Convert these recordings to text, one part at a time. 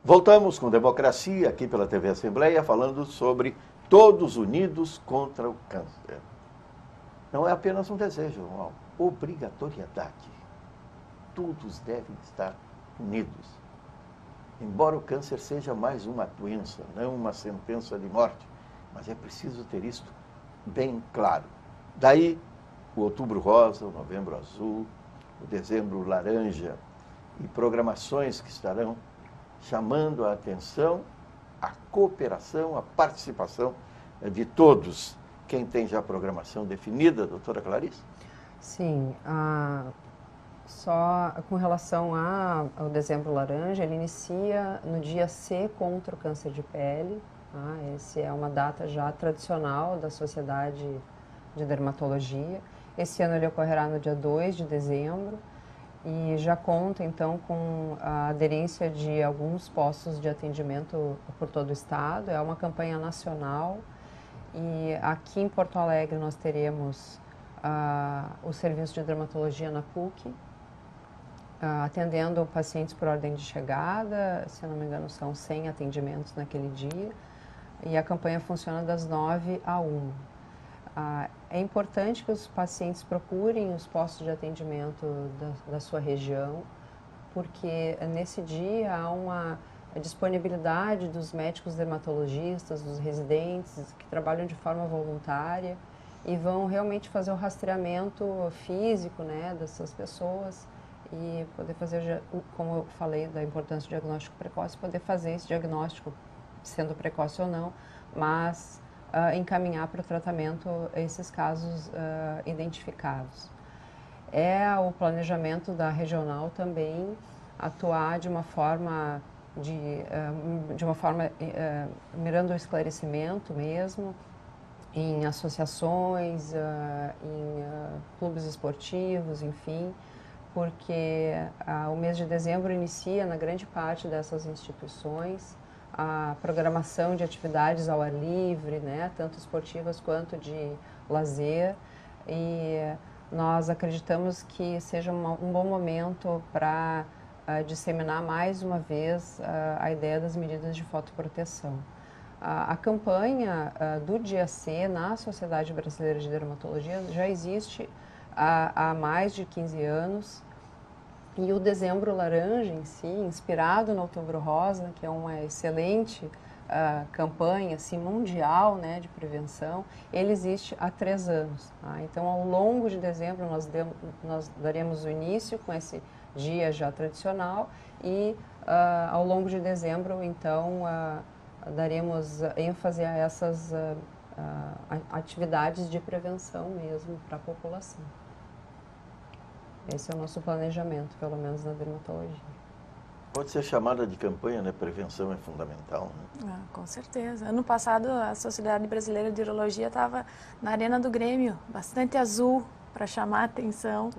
Voltamos com Democracia, aqui pela TV Assembleia, falando sobre todos unidos contra o câncer. Não é apenas um desejo, uma obrigatoriedade. Todos devem estar unidos. Embora o câncer seja mais uma doença, não uma sentença de morte, mas é preciso ter isto bem claro. Daí, o Outubro Rosa, o Novembro Azul, o Dezembro Laranja e programações que estarão chamando a atenção, a cooperação, a participação de todos. Quem tem já a programação definida, doutora Clarice? Sim, só com relação ao Dezembro Laranja, ele inicia no dia C contra o câncer de pele. Tá? Essa é uma data já tradicional da Sociedade de Dermatologia. Esse ano ele ocorrerá no dia 2 de dezembro e já conta então com a aderência de alguns postos de atendimento por todo o estado. É uma campanha nacional e aqui em Porto Alegre nós teremos o serviço de dermatologia na PUC, atendendo pacientes por ordem de chegada. Se eu não me engano são 100 atendimentos naquele dia e a campanha funciona das 9 à 1. É importante que os pacientes procurem os postos de atendimento da sua região, porque nesse dia há uma disponibilidade dos médicos dermatologistas, dos residentes que trabalham de forma voluntária e vão realmente fazer o rastreamento físico, né, dessas pessoas e poder fazer, como eu falei, da importância do diagnóstico precoce, poder fazer esse diagnóstico, sendo precoce ou não, mas encaminhar para o tratamento esses casos identificados. É o planejamento da regional também atuar de uma forma mirando o esclarecimento mesmo, em associações, em clubes esportivos, enfim, porque o mês de dezembro inicia na grande parte dessas instituições a programação de atividades ao ar livre, né, tanto esportivas quanto de lazer, e nós acreditamos que seja um bom momento para disseminar mais uma vez a ideia das medidas de fotoproteção. A campanha do Dia C na Sociedade Brasileira de Dermatologia já existe há mais de 15 anos, e o Dezembro Laranja em si, inspirado no Outubro Rosa, que é uma excelente campanha assim, mundial, né, de prevenção, ele existe há 3 anos. Tá? Então, ao longo de dezembro, nós daremos o início com esse dia já tradicional e ao longo de dezembro, então, daremos ênfase a essas atividades de prevenção mesmo para a população. Esse é o nosso planejamento, pelo menos na dermatologia. Pode ser chamada de campanha, né? Prevenção é fundamental. Né? Com certeza. Ano passado, a Sociedade Brasileira de Urologia estava na Arena do Grêmio, bastante azul, para chamar a atenção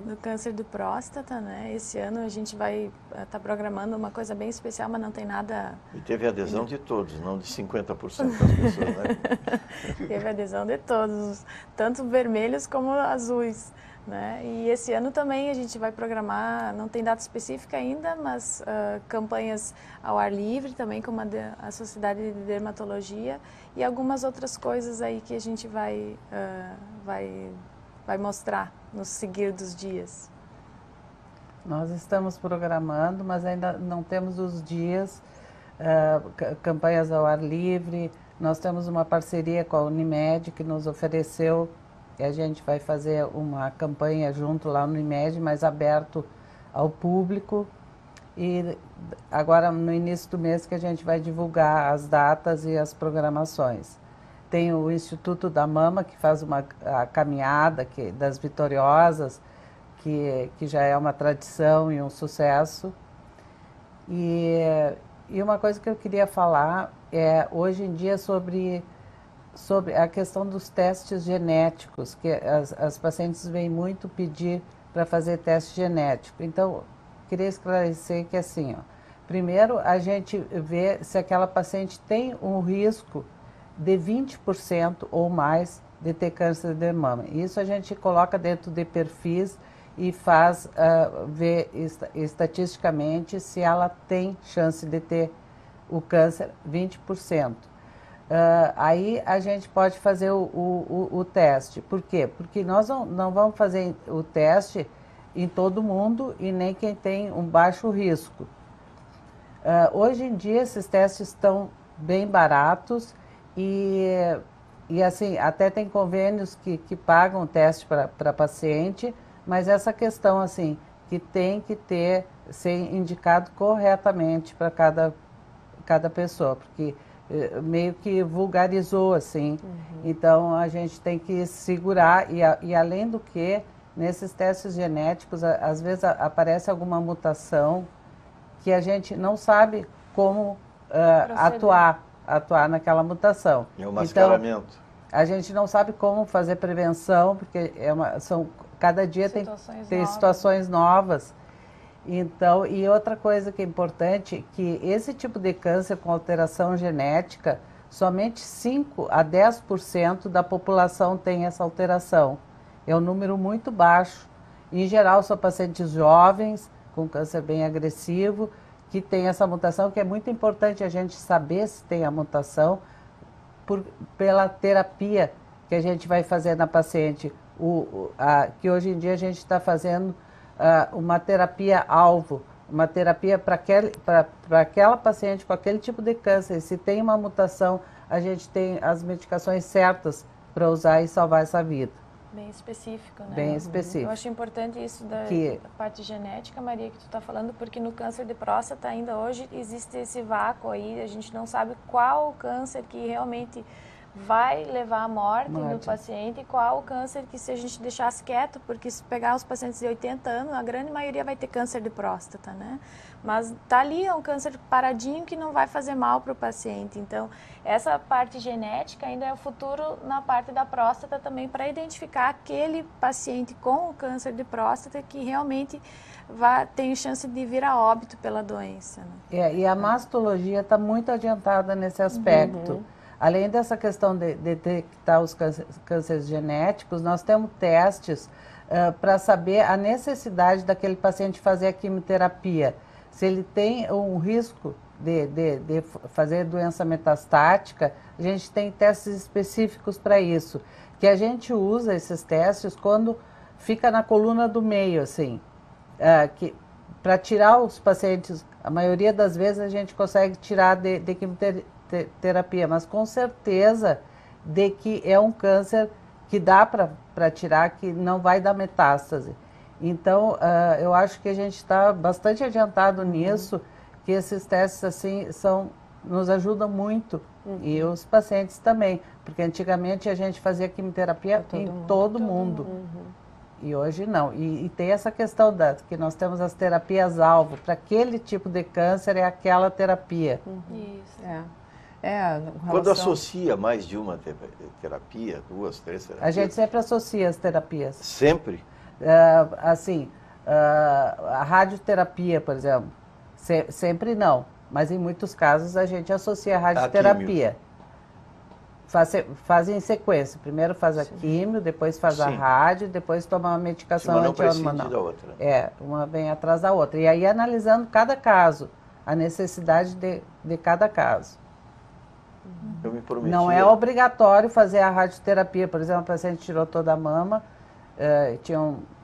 do câncer de próstata, né? Esse ano a gente vai estar programando uma coisa bem especial, mas não tem nada... E teve adesão de todos, não de 50% das pessoas, né? Teve adesão de todos, tanto vermelhos como azuis. Né? E esse ano também a gente vai programar, não tem data específica ainda, mas campanhas ao ar livre também, como a Sociedade de Dermatologia e algumas outras coisas aí que a gente vai mostrar no seguir dos dias. Nós estamos programando, mas ainda não temos os dias, campanhas ao ar livre. Nós temos uma parceria com a Unimed que nos ofereceu. E a gente vai fazer uma campanha junto lá no Unimed, mais aberto ao público. E agora, no início do mês, que a gente vai divulgar as datas e as programações. Tem o Instituto da Mama, que faz a caminhada das vitoriosas, que já é uma tradição e um sucesso. E uma coisa que eu queria falar é, hoje em dia, sobre a questão dos testes genéticos, que as pacientes vêm muito pedir para fazer teste genético. Então, queria esclarecer que assim, primeiro a gente vê se aquela paciente tem um risco de 20% ou mais de ter câncer de mama. Isso a gente coloca dentro de perfis e faz ver estatisticamente se ela tem chance de ter o câncer 20%. Aí a gente pode fazer o teste. Por quê? Porque nós não vamos fazer o teste em todo mundo e nem quem tem um baixo risco. Hoje em dia esses testes estão bem baratos e assim, até tem convênios que pagam o teste para paciente, mas essa questão assim, que tem que ser indicado corretamente para cada pessoa, porque meio que vulgarizou assim. Então a gente tem que segurar e além do que, nesses testes genéticos, às vezes aparece alguma mutação que a gente não sabe como atuar naquela mutação. É o mascaramento. Então, a gente não sabe como fazer prevenção, porque cada dia tem situações novas. Então, e outra coisa que é importante, que esse tipo de câncer com alteração genética, somente 5 a 10% da população tem essa alteração. É um número muito baixo. Em geral, são pacientes jovens, com câncer bem agressivo, que tem essa mutação, que é muito importante a gente saber se tem a mutação pela terapia que a gente vai fazer na paciente. Que hoje em dia a gente está fazendo uma terapia-alvo, uma terapia para aquela paciente com aquele tipo de câncer. Se tem uma mutação, a gente tem as medicações certas para usar e salvar essa vida. Bem específico, né? Bem específico. Eu acho importante isso da parte genética, Maria, que tu está falando, porque no câncer de próstata ainda hoje existe esse vácuo aí, a gente não sabe qual o câncer que realmente vai levar à morte do paciente e qual o câncer que se a gente deixasse quieto, porque se pegar os pacientes de 80 anos, a grande maioria vai ter câncer de próstata, né? Mas tá ali, é um câncer paradinho que não vai fazer mal para o paciente. Então, essa parte genética ainda é o futuro na parte da próstata também, para identificar aquele paciente com o câncer de próstata que realmente tem chance de vir a óbito pela doença. Né? E a mastologia está muito adiantada nesse aspecto. Além dessa questão de detectar os cânceres genéticos, nós temos testes para saber a necessidade daquele paciente fazer a quimioterapia. Se ele tem um risco de fazer doença metastática, a gente tem testes específicos para isso, que a gente usa esses testes quando fica na coluna do meio, assim, para tirar os pacientes. A maioria das vezes a gente consegue tirar de quimioterapia, mas com certeza de que é um câncer que dá para tirar, que não vai dar metástase. Então, eu acho que a gente está bastante adiantado nisso, que esses testes assim nos ajudam muito, e os pacientes também, porque antigamente a gente fazia quimioterapia em todo mundo. E hoje não. E tem essa questão que nós temos as terapias-alvo. Para aquele tipo de câncer é aquela terapia. Isso. Quando associa mais de uma terapia, 2, 3 terapias... A gente sempre associa as terapias. Sempre? A radioterapia, por exemplo, sempre não. Mas em muitos casos a gente associa a radioterapia. Faz em sequência. Primeiro faz a químio, depois faz a rádio, depois toma uma medicação anti-hormonal. Da outra. Uma vem atrás da outra. E aí analisando cada caso, a necessidade de cada caso. Eu me prometi. Não é obrigatório fazer a radioterapia. Por exemplo, o paciente tirou toda a mama,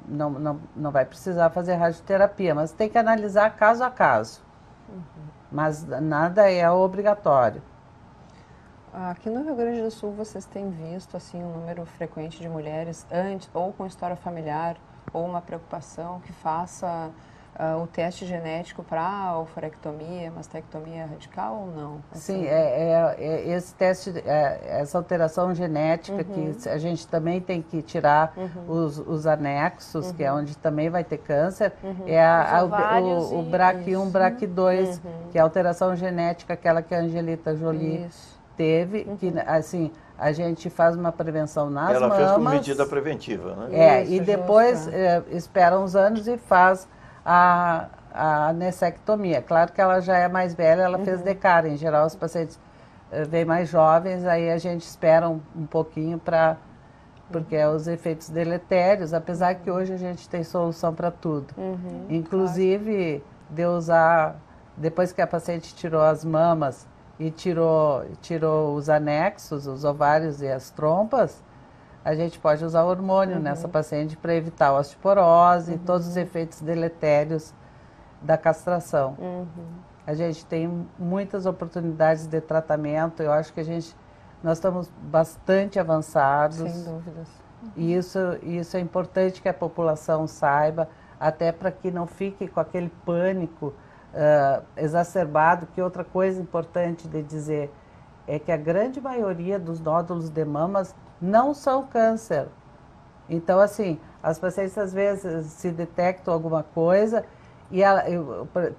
não vai precisar fazer radioterapia, mas tem que analisar caso a caso. Mas nada é obrigatório. Aqui no Rio Grande do Sul, vocês têm visto assim um número frequente de mulheres ou com história familiar ou uma preocupação que faça o teste genético para ovarectomia, mastectomia radical ou não? Sim, esse teste, essa alteração genética que a gente também tem que tirar os anexos, que é onde também vai ter câncer, o BRCA1, BRCA2, que é a alteração genética, aquela que a Angelita Jolie teve, que assim, a gente faz uma prevenção nas mamas. Ela fez como medida preventiva, né? E depois espera uns anos e faz a anessectomia. Claro que ela já é mais velha, ela fez de cara. Em geral, os pacientes vêm mais jovens, aí a gente espera um pouquinho para porque é os efeitos deletérios, apesar que hoje a gente tem solução para tudo. Inclusive, de usar, depois que a paciente tirou as mamas e tirou os anexos, os ovários e as trompas, a gente pode usar hormônio nessa paciente para evitar a osteoporose e todos os efeitos deletérios da castração. A gente tem muitas oportunidades de tratamento, eu acho que nós estamos bastante avançados. Sem dúvidas. E isso é importante que a população saiba, até para que não fique com aquele pânico exacerbado, que outra coisa importante de dizer é que a grande maioria dos nódulos de mamas não são câncer. Então, assim, as pacientes às vezes se detectam alguma coisa e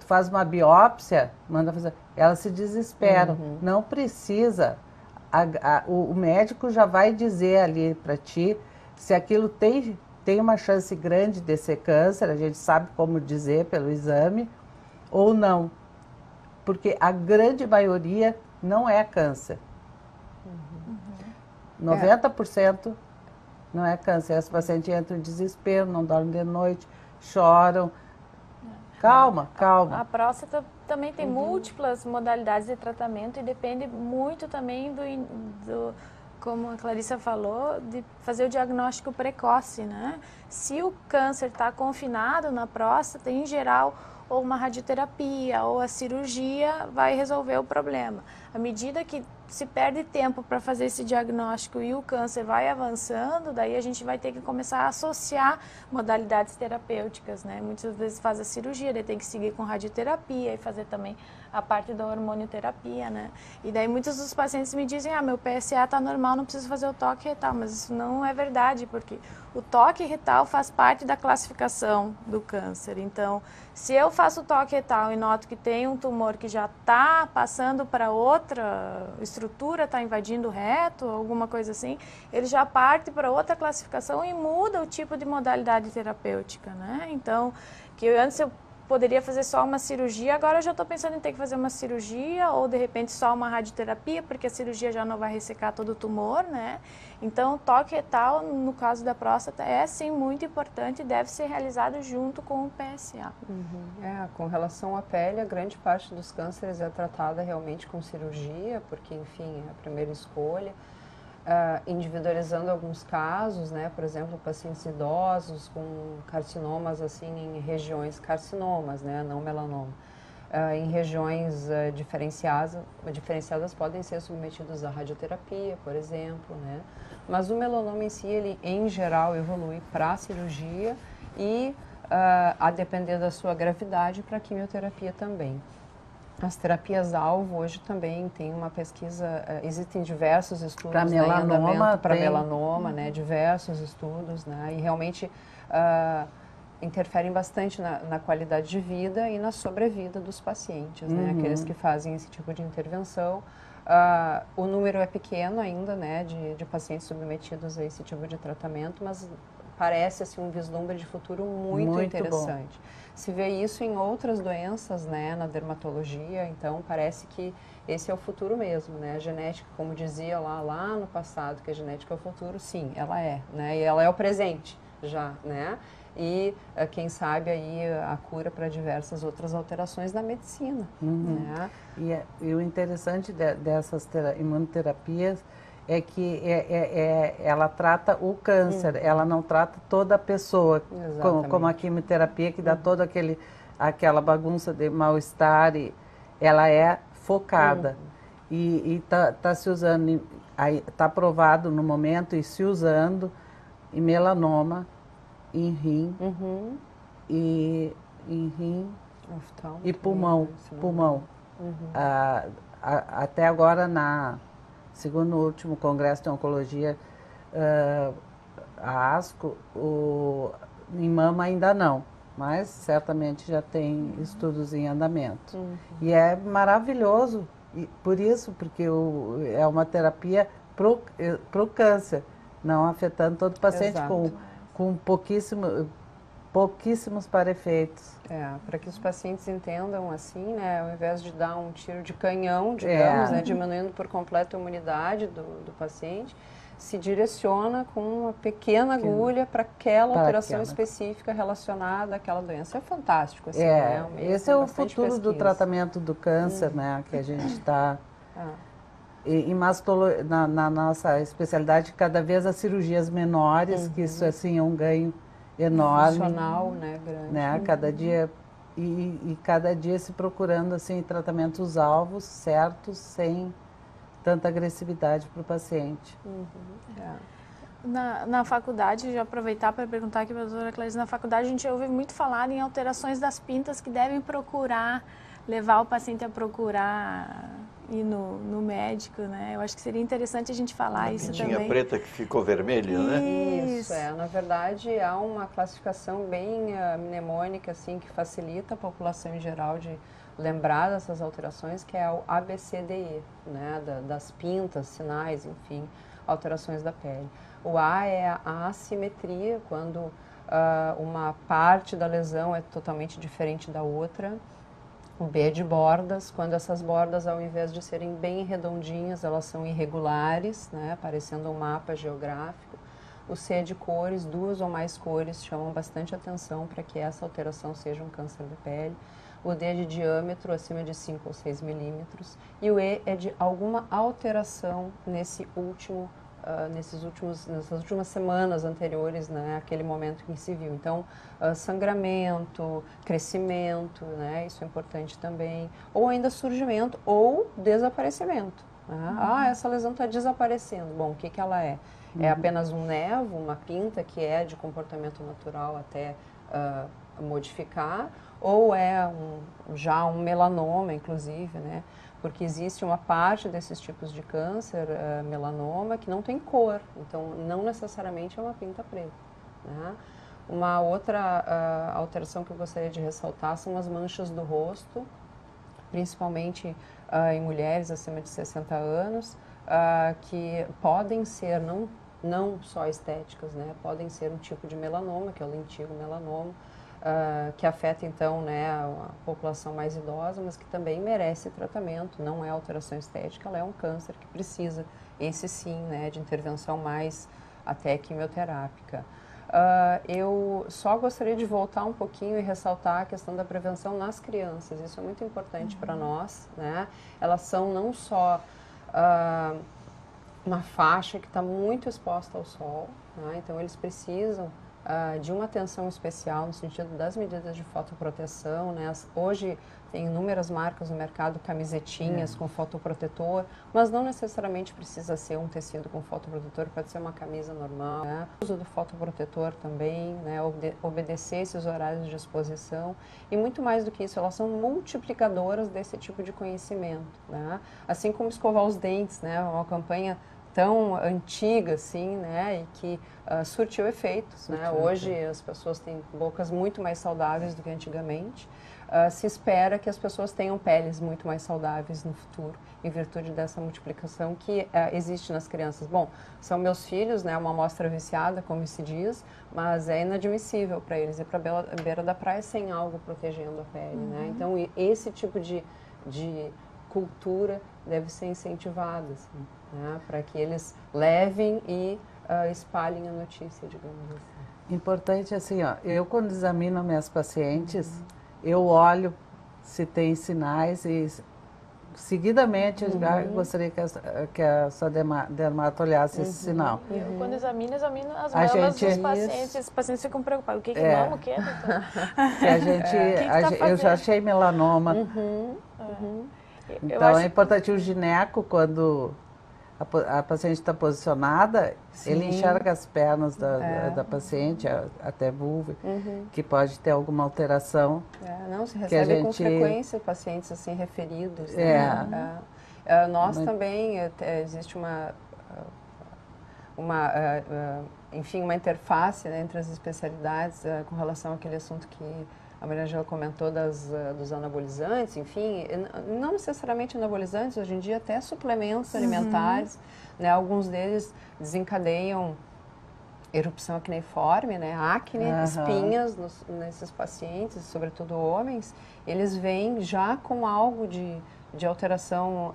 faz uma biópsia, manda fazer, elas se desesperam. Não precisa. O médico já vai dizer ali para ti se aquilo tem uma chance grande de ser câncer, a gente sabe como dizer pelo exame, ou não. Porque a grande maioria não é câncer. 90% não é câncer. As pacientes entram em desespero, não dormem de noite, choram. Calma. A próstata também tem múltiplas modalidades de tratamento e depende muito também como a Clarissa falou, de fazer o diagnóstico precoce, né? Se o câncer está confinado na próstata, em geral, ou uma radioterapia ou a cirurgia vai resolver o problema. À medida que se perde tempo para fazer esse diagnóstico e o câncer vai avançando, daí a gente vai ter que começar a associar modalidades terapêuticas, né? Muitas vezes faz a cirurgia, daí tem que seguir com radioterapia e fazer também a parte da hormonioterapia, né? E daí muitos dos pacientes me dizem, meu PSA está normal, não preciso fazer o toque retal, mas isso não é verdade, porque o toque retal faz parte da classificação do câncer. Então, se eu faço o toque retal e noto que tem um tumor que já está passando para outra estrutura, está invadindo o reto, alguma coisa assim, ele já parte para outra classificação e muda o tipo de modalidade terapêutica, né? Então, que antes eu poderia fazer só uma cirurgia, agora eu já estou pensando em ter que fazer uma cirurgia ou de repente só uma radioterapia, porque a cirurgia já não vai ressecar todo o tumor, né? Então, o toque retal, no caso da próstata, é sim muito importante e deve ser realizado junto com o PSA. Com relação à pele, a grande parte dos cânceres é tratada realmente com cirurgia, porque, enfim, é a primeira escolha. Individualizando alguns casos, né, por exemplo, pacientes idosos com carcinomas assim em regiões carcinomas, né, não melanoma, em regiões diferenciadas podem ser submetidos à radioterapia, por exemplo, né, mas o melanoma em si, ele em geral evolui para a cirurgia e a depender da sua gravidade para a quimioterapia também. As terapias-alvo hoje também tem uma pesquisa, existem diversos estudos para melanoma, né, diversos estudos, né, e realmente interferem bastante na qualidade de vida e na sobrevida dos pacientes, né, aqueles que fazem esse tipo de intervenção. O número é pequeno ainda, né, de pacientes submetidos a esse tipo de tratamento, mas parece assim, um vislumbre de futuro muito interessante. Bom. Se vê isso em outras doenças, né, na dermatologia, então parece que esse é o futuro mesmo, né? A genética, como dizia lá no passado, que a genética é o futuro, sim, ela é, né? E ela é o presente já, né? E quem sabe aí a cura para diversas outras alterações na medicina, né? E o interessante dessas imunoterapias é que ela trata o câncer, ela não trata toda a pessoa, como a quimioterapia que dá toda aquela bagunça de mal-estar, ela é focada. E tá se usando, está aprovado no momento e se usando em melanoma, em rim, e pulmão. Até agora, segundo o último Congresso de Oncologia, a ASCO, em mama ainda não, mas certamente já tem estudos em andamento. E é maravilhoso, porque é uma terapia para o câncer, não afetando todo o paciente com pouquíssimos para-efeitos. Para que os pacientes entendam assim, né, ao invés de dar um tiro de canhão, digamos, né, diminuindo por completo a imunidade do paciente, se direciona com uma pequena agulha para aquela alteração específica relacionada àquela doença. É fantástico. Assim, né? Esse é o futuro do tratamento do câncer, né? Que a gente está... Em mastologia, na nossa especialidade, cada vez as cirurgias menores, que isso assim é um ganho enorme. Funcional, né? Grande. Né? Cada dia... E cada dia se procurando assim, tratamentos alvos certos, sem tanta agressividade para o paciente. Na faculdade, já aproveitar para perguntar aqui para a doutora Clarice, na faculdade a gente ouve muito falar em alterações das pintas que devem procurar, levar o paciente a procurar ir no médico, né? Eu acho que seria interessante a gente falar isso também. A pintinha preta que ficou vermelha, né? Isso, na verdade há uma classificação bem mnemônica, assim, que facilita a população em geral de lembrar dessas alterações, que é o ABCDE, né? Das pintas, sinais, enfim, alterações da pele. O A é a assimetria, quando uma parte da lesão é totalmente diferente da outra. O B é de bordas, quando essas bordas, ao invés de serem bem redondinhas, elas são irregulares, né, parecendo um mapa geográfico. O C é de cores, 2 ou mais cores chamam bastante atenção para que essa alteração seja um câncer de pele. O D é de diâmetro, acima de 5 ou 6 milímetros. E o E é de alguma alteração nessas últimas semanas anteriores, né, àquele momento em que se viu. Então, sangramento, crescimento, né, isso é importante também. Ou ainda surgimento ou desaparecimento. Né? Essa lesão está desaparecendo. Bom, o que ela é? É apenas um nevo, uma pinta que é de comportamento natural até modificar, ou é já um melanoma, inclusive, né? Porque existe uma parte desses tipos de câncer, melanoma, que não tem cor, então não necessariamente é uma pinta preta. Né? Uma outra alteração que eu gostaria de ressaltar são as manchas do rosto, principalmente em mulheres acima de 60 anos, que podem ser não só estéticas, né? Podem ser um tipo de melanoma, que é o lentigo melanoma, que afeta então, né, a população mais idosa, mas que também merece tratamento, não é alteração estética, ela é um câncer que precisa, esse sim, né, de intervenção mais até quimioterápica. Eu só gostaria de voltar um pouquinho e ressaltar a questão da prevenção nas crianças, isso é muito importante para nós, né? Elas são não só uma faixa que está muito exposta ao sol, né? Então eles precisam de uma atenção especial no sentido das medidas de fotoproteção, né? Hoje tem inúmeras marcas no mercado, camisetinhas com fotoprotetor, mas não necessariamente precisa ser um tecido com fotoprotetor, pode ser uma camisa normal. Né? O uso do fotoprotetor também, né? Obedecer esses horários de exposição e muito mais do que isso, elas são multiplicadoras desse tipo de conhecimento. Né? Assim como escovar os dentes, né? Uma campanha tão antiga assim, né, e que surtiu efeitos, né? Hoje as pessoas têm bocas muito mais saudáveis do que antigamente. Se espera que as pessoas tenham peles muito mais saudáveis no futuro, em virtude dessa multiplicação que existe nas crianças. Bom, são meus filhos, né, uma amostra viciada, como se diz, mas é inadmissível para eles ir para a beira da praia sem algo protegendo a pele, né? Então, esse tipo de cultura deve ser incentivada, assim, né, para que eles levem e espalhem a notícia, digamos assim. Importante assim, ó, eu quando examino minhas pacientes, eu olho se tem sinais e seguidamente eu gostaria que a sua dermato olhasse esse sinal. Eu quando examino as mamas dos pacientes, os pacientes ficam preocupados, o que mama, o que, doutor? Eu já achei melanoma. Então é importante o gineco, quando a paciente está posicionada, ele enxerga as pernas da paciente, até vulva, que pode ter alguma alteração. Não, se recebe com frequência pacientes assim referidos. Né? Nós também, existe enfim, uma interface, né, entre as especialidades com relação àquele assunto que a Maria Angela comentou dos anabolizantes, enfim, não necessariamente anabolizantes, hoje em dia até suplementos alimentares, né, alguns deles desencadeiam erupção acneiforme, né, acne, espinhas nesses pacientes, sobretudo homens, eles vêm já com algo de de alteração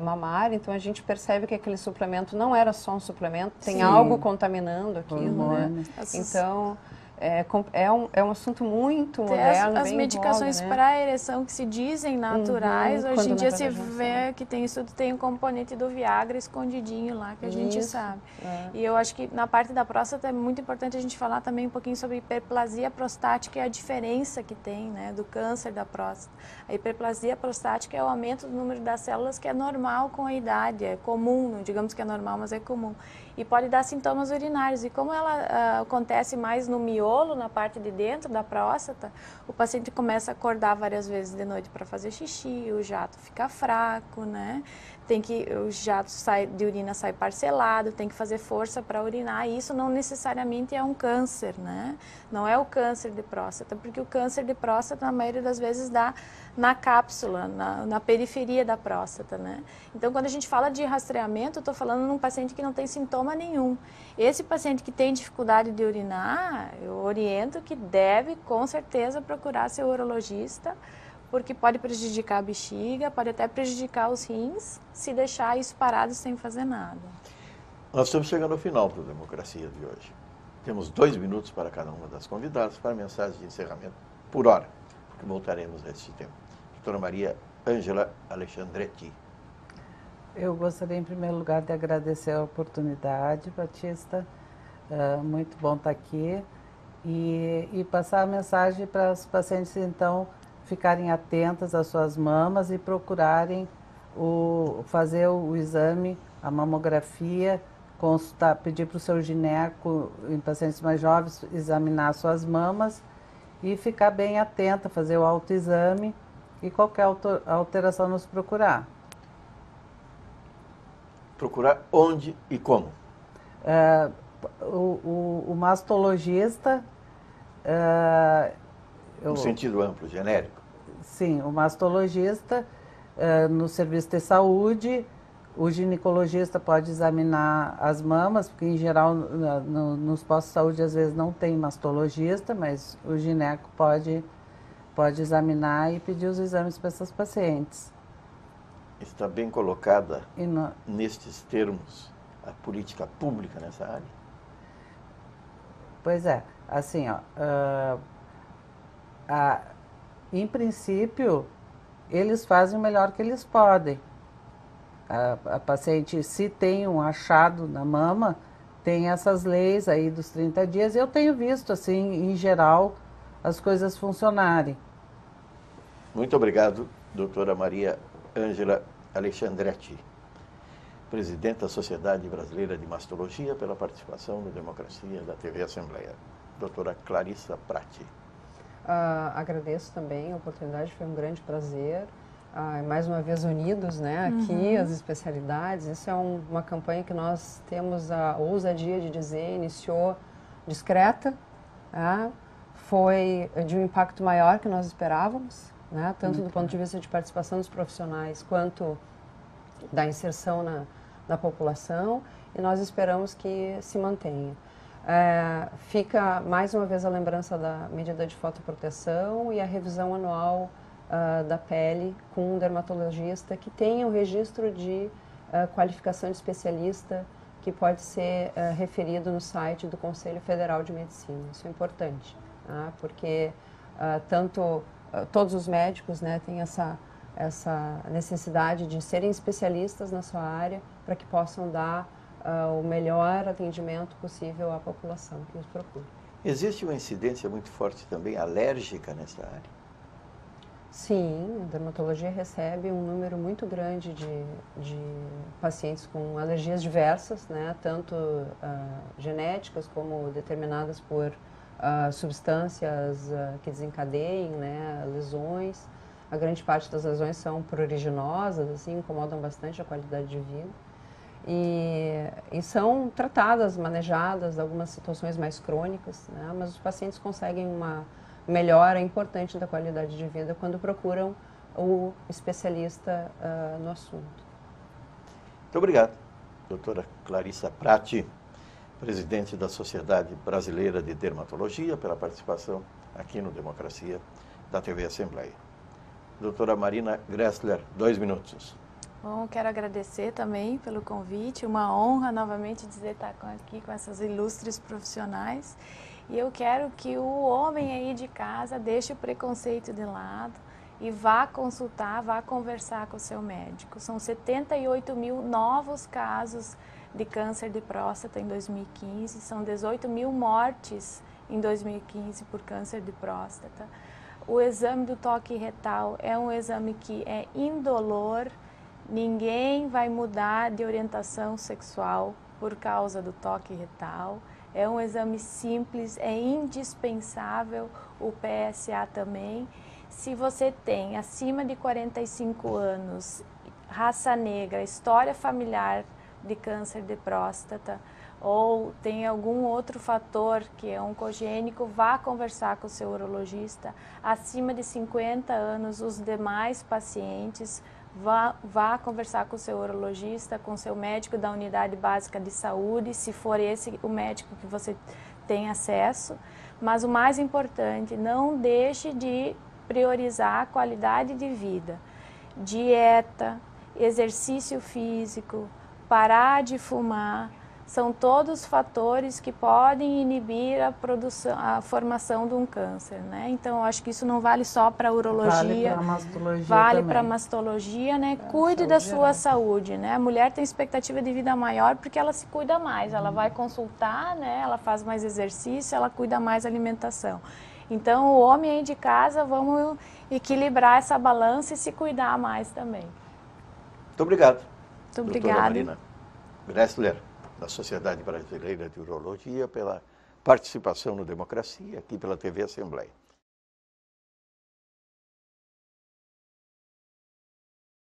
mamária, então a gente percebe que aquele suplemento não era só um suplemento, tem Sim. algo contaminando aquilo, né? Hormônio. Então, é um assunto muito Até moderno, as bem em medicações voga, né? para ereção que se dizem naturais, hoje quando em na dia se verdade não vê que tem estudo, tem um componente do Viagra escondidinho lá, que a gente Isso, sabe. é. E eu acho que na parte da próstata é muito importante a gente falar também um pouquinho sobre hiperplasia prostática e a diferença que tem, né, do câncer da próstata. A hiperplasia prostática é o aumento do número das células que é normal com a idade, é comum, não digamos que é normal, mas é comum. E pode dar sintomas urinários. E como ela acontece mais no miolo, na parte de dentro da próstata, o paciente começa a acordar várias vezes de noite para fazer xixi, o jato fica fraco, né? O jato de urina sai parcelado, tem que fazer força para urinar. E isso não necessariamente é um câncer, né? Não é o câncer de próstata, porque o câncer de próstata, na maioria das vezes, dá na cápsula, na periferia da próstata, né? Então, quando a gente fala de rastreamento, eu estou falando num paciente que não tem sintoma nenhum. Esse paciente que tem dificuldade de urinar, eu oriento que deve, com certeza, procurar seu urologista, porque pode prejudicar a bexiga, pode até prejudicar os rins, se deixar isso parado sem fazer nada. Nós estamos chegando ao final da democracia de hoje. Temos 2 minutos para cada uma das convidadas para a mensagem de encerramento por hora, porque voltaremos a este tema. Doutora Maria Ângela Alexandretti. Eu gostaria, em primeiro lugar, de agradecer a oportunidade, Batista. Muito bom estar aqui. E passar a mensagem para os pacientes, então, ficarem atentas às suas mamas e procurarem fazer o exame, a mamografia, consultar, pedir para o seu gineco, em pacientes mais jovens, examinar suas mamas e ficar bem atenta, fazer o autoexame e qualquer alteração nos procurar. Procurar onde e como? O mastologista... No sentido amplo, genérico? Sim, o mastologista no serviço de saúde, o ginecologista pode examinar as mamas, porque em geral nos postos de saúde às vezes não tem mastologista, mas o gineco pode examinar e pedir os exames para essas pacientes. Está bem colocada nestes termos a política pública nessa área? Pois é, assim, em princípio, eles fazem o melhor que eles podem. A paciente, se tem um achado na mama, tem essas leis aí dos 30 dias. Eu tenho visto, assim, em geral, as coisas funcionarem. Muito obrigado, doutora Maria Ângela Alexandretti, presidente da Sociedade Brasileira de Mastologia, pela participação no Democracia da TV Assembleia. Doutora Clarissa Prati. Agradeço também a oportunidade, foi um grande prazer. Mais uma vez unidos, né, aqui, as especialidades. Isso é uma campanha que nós temos a ousadia de dizer, iniciou discreta, foi de um impacto maior que nós esperávamos, né, tanto do ponto de vista de participação dos profissionais, quanto da inserção na população, e nós esperamos que se mantenha. Fica mais uma vez a lembrança da medida de fotoproteção e a revisão anual da pele com um dermatologista que tenha o registro de qualificação de especialista que pode ser referido no site do Conselho Federal de Medicina. Isso é importante, porque todos os médicos, né, têm essa necessidade de serem especialistas na sua área para que possam dar o melhor atendimento possível à população que os procura. Existe uma incidência muito forte também alérgica nessa área? Sim, a dermatologia recebe um número muito grande de pacientes com alergias diversas, né, tanto genéticas como determinadas por substâncias que desencadeiem, né, lesões. A grande parte das lesões são pruriginosas, assim, incomodam bastante a qualidade de vida. E são tratadas, manejadas, algumas situações mais crônicas, né, mas os pacientes conseguem uma melhora importante da qualidade de vida quando procuram o especialista no assunto. Muito obrigado, doutora Clarissa Prati, presidente da Sociedade Brasileira de Dermatologia, pela participação aqui no Democracia da TV Assembleia. Doutora Marina Gressler, 2 minutos. Bom, quero agradecer também pelo convite, uma honra novamente dizer estar aqui com essas ilustres profissionais. E eu quero que o homem aí de casa deixe o preconceito de lado e vá consultar, vá conversar com o seu médico. São 78 mil novos casos de câncer de próstata em 2015, são 18 mil mortes em 2015 por câncer de próstata. O exame do toque retal é um exame que é indolor, ninguém vai mudar de orientação sexual por causa do toque retal. É um exame simples, é indispensável o PSA também. Se você tem acima de 45 anos, raça negra, história familiar de câncer de próstata ou tem algum outro fator que é oncogênico, vá conversar com o seu urologista. Acima de 50 anos, os demais pacientes, vá conversar com o seu urologista, com o seu médico da unidade básica de saúde, se for esse o médico que você tem acesso. Mas o mais importante, não deixe de priorizar a qualidade de vida, dieta, exercício físico, parar de fumar, são todos fatores que podem inibir a formação de um câncer, né? Então, eu acho que isso não vale só para a urologia, vale para a mastologia, né? Cuide da sua saúde, né? A mulher tem expectativa de vida maior porque ela se cuida mais, ela vai consultar, né? Ela faz mais exercício, ela cuida mais da alimentação. Então, o homem aí de casa, vamos equilibrar essa balança e se cuidar mais também. Muito obrigado. Muito obrigada. Marina Gressler, da Sociedade Brasileira de Urologia, pela participação no Democracia, aqui pela TV Assembleia.